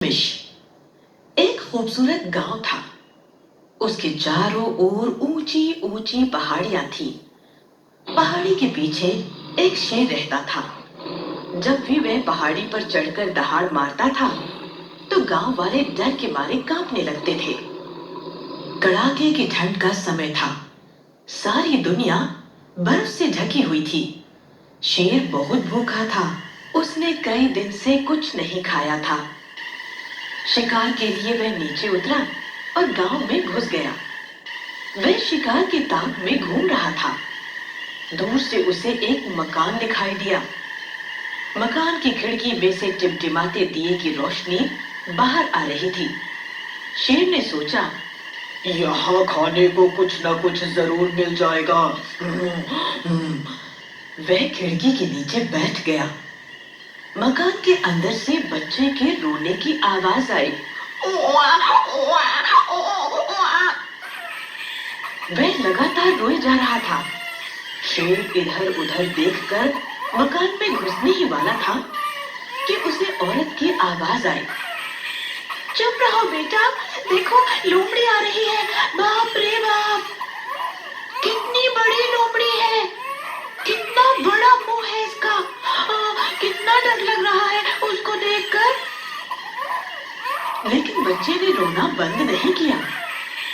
मिश एक खूबसूरत गांव था। उसके चारों ओर ऊंची ऊंची पहाड़ियां थी। पहाड़ी के पीछे एक शेर रहता था। जब भी वह पहाड़ी पर चढ़कर दहाड़ मारता था तो गांव वाले डर के मारे कांपने लगते थे। कड़ाके की ठंड का समय था। सारी दुनिया बर्फ से ढकी हुई थी। शेर बहुत भूखा था। उसने कई दिन से कुछ नहीं खाया था। शिकार के लिए वह नीचे उतरा और गांव में घुस गया। वह शिकार की ताक में घूम रहा था। दूर से उसे एक मकान दिखाई दिया। मकान की खिड़की में से टिमटिमाते दिए की रोशनी बाहर आ रही थी। शेर ने सोचा, यहाँ खाने को कुछ न कुछ जरूर मिल जाएगा। वह खिड़की के नीचे बैठ गया। मकान के अंदर से बच्चे के रोने की आवाज आई। वह लगातार रोए जा रहा था। शेर इधर उधर देखकर मकान में घुसने ही वाला था कि उसे औरत की आवाज आई। चुप रहो बेटा, देखो लोमड़ी आ रही है। बाप रे बाप, कितनी बड़ी लोमड़ी है, कितना बड़ा मुंह है इसका। कितना डर लग रहा है उसको देखकर। लेकिन बच्चे ने रोना बंद नहीं किया।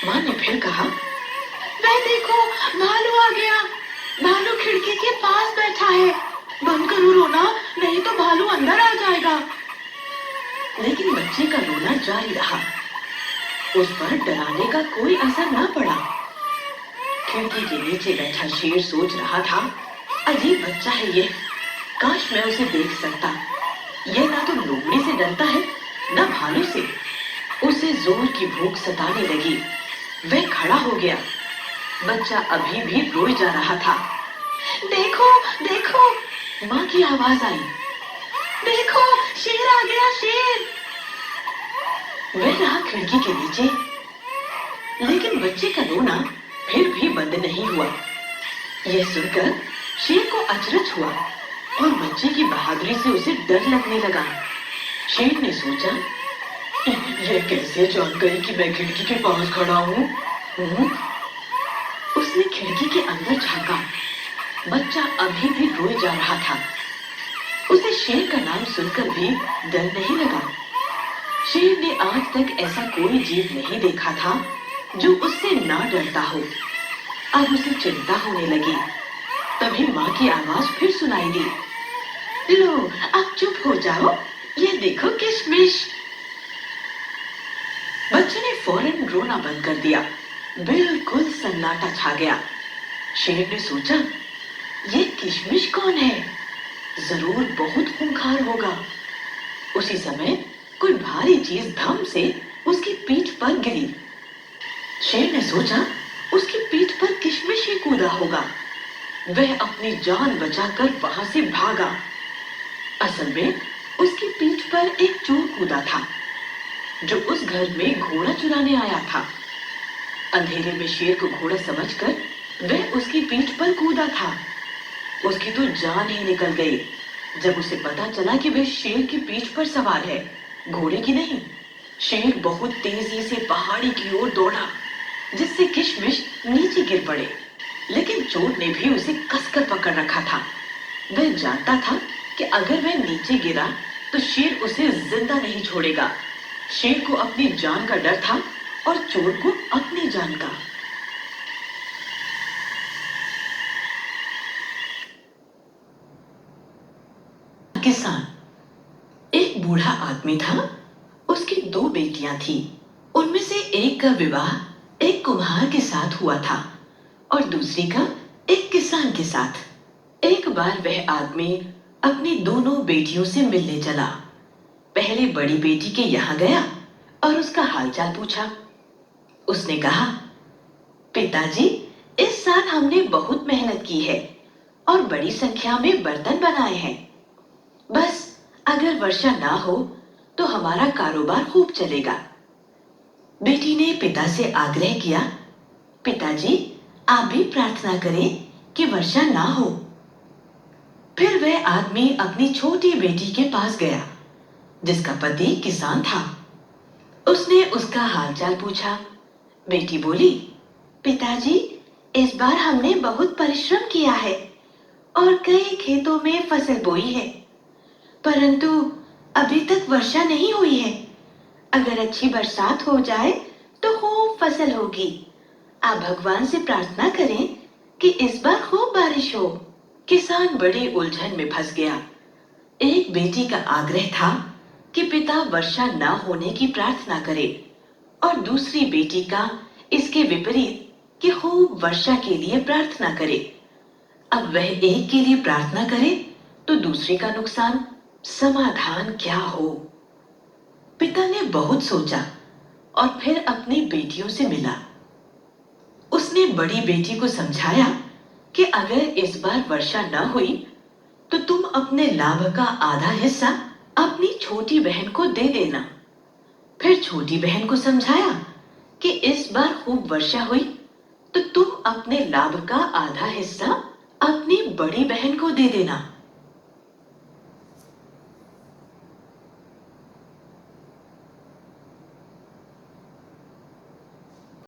माँ ने फिर कहा, वह देखो भालू आ गया। भालू खिड़की के पास बैठा है। बंद करो रोना, नहीं तो भालू अंदर आ जाएगा। लेकिन बच्चे का रोना जारी रहा। उस पर डराने का कोई असर न पड़ा। खिड़की के नीचे बैठा शेर सोच रहा था, अजीब बच्चा है ये, काश मैं उसे देख सकता। यह ना तो लोमड़ी से डरता है न भालू से। उसे जोर की भूख सताने लगी। वह खड़ा हो गया। बच्चा अभी भी रोए जा रहा था। देखो देखो, माँ की आवाज आई। देखो शेर आ गया, शेर। वह रहा खिड़की के नीचे। लेकिन बच्चे का रोना फिर भी बंद नहीं हुआ। यह सुनकर शेर को अचरज हुआ और बच्चे की बहादुरी से उसे डर लगने लगा। शेर ने सोचा, यह कैसे जान गई कि मैं खिड़की के पास खड़ा हूँ? उसने खिड़की के अंदर झांका। बच्चा अभी भी रोए जा रहा था। उसे शेर का नाम सुनकर भी डर नहीं लगा। शेर ने आज तक ऐसा कोई जीव नहीं देखा था जो उससे ना डरता हो। अब उसे चिंता होने लगी। तभी माँ की आवाज फिर सुनाई दी। लो अब चुप हो जाओ, ये देखो किशमिश। बच्चे ने फौरन रोना बंद कर दिया। बिल्कुल सन्नाटा छा गया। शेर ने सोचा, ये किशमिश कौन है? जरूर बहुत खूंखार होगा। उसी समय कोई भारी चीज धम से उसकी पीठ पर गिरी। शेर ने सोचा, उसकी पीठ पर किशमिश ही कूदा होगा। वह अपनी जान बचाकर वहां से भागा। असल में उसकी पीठ पर एक चोर कूदा था जो उस घर में घोड़ा चुराने आया था। अंधेरे में शेर को घोड़ा समझकर वह उसकी पीठ पर कूदा था। उसकी तो जान ही निकल गई जब उसे पता चला कि वह शेर की पीठ पर सवार है, घोड़े की नहीं। शेर बहुत तेजी से पहाड़ी की ओर दौड़ा जिससे किशमिश नीचे गिर पड़े। लेकिन चोर ने भी उसे कसकर पकड़ रखा था। वह जानता था कि अगर वह नीचे गिरा तो शेर उसे जिंदा नहीं छोड़ेगा। शेर को अपनी जान का डर था और चोर को अपनी जान का। किसान। एक बूढ़ा आदमी था। उसकी दो बेटियां थी। उनमें से एक का विवाह एक कुम्हार के साथ हुआ था और दूसरी का एक किसान के साथ। एक बार वह आदमी अपनी दोनों बेटियों से मिलने चला। पहले बड़ी बेटी के यहाँ गया और उसका हालचाल पूछा। उसने कहा, पिताजी, इस साल हमने बहुत मेहनत की है और बड़ी संख्या में बर्तन बनाए हैं। बस अगर वर्षा ना हो तो हमारा कारोबार खूब चलेगा। बेटी ने पिता से आग्रह किया, पिताजी, आप भी प्रार्थना करें कि वर्षा ना हो। फिर वह आदमी अपनी छोटी बेटी के पास गया। जिसका पति किसान था। उसने उसका हालचाल पूछा। बेटी बोली, पिताजी, इस बार हमने बहुत परिश्रम किया है और कई खेतों में फसल बोई है, परंतु अभी तक वर्षा नहीं हुई है। अगर अच्छी बरसात हो जाए तो खूब फसल होगी। आप भगवान से प्रार्थना करें कि इस बार खूब बारिश हो। किसान बड़ी उलझन में फंस गया। एक बेटी का आग्रह था कि पिता वर्षा न होने की प्रार्थना करे और दूसरी बेटी का इसके विपरीत कि खूब वर्षा के लिए प्रार्थना करे। अब वह एक के लिए प्रार्थना करे तो दूसरे का नुकसान, समाधान क्या हो? पिता ने बहुत सोचा और फिर अपनी बेटियों से मिला। उसने बड़ी बेटी को समझाया कि अगर इस बार वर्षा न हुई तो तुम अपने लाभ का आधा हिस्सा अपनी छोटी बहन को दे देना। फिर छोटी बहन को समझाया कि इस बार खूब वर्षा हुई तो तुम अपने लाभ का आधा हिस्सा अपनी बड़ी बहन को दे देना।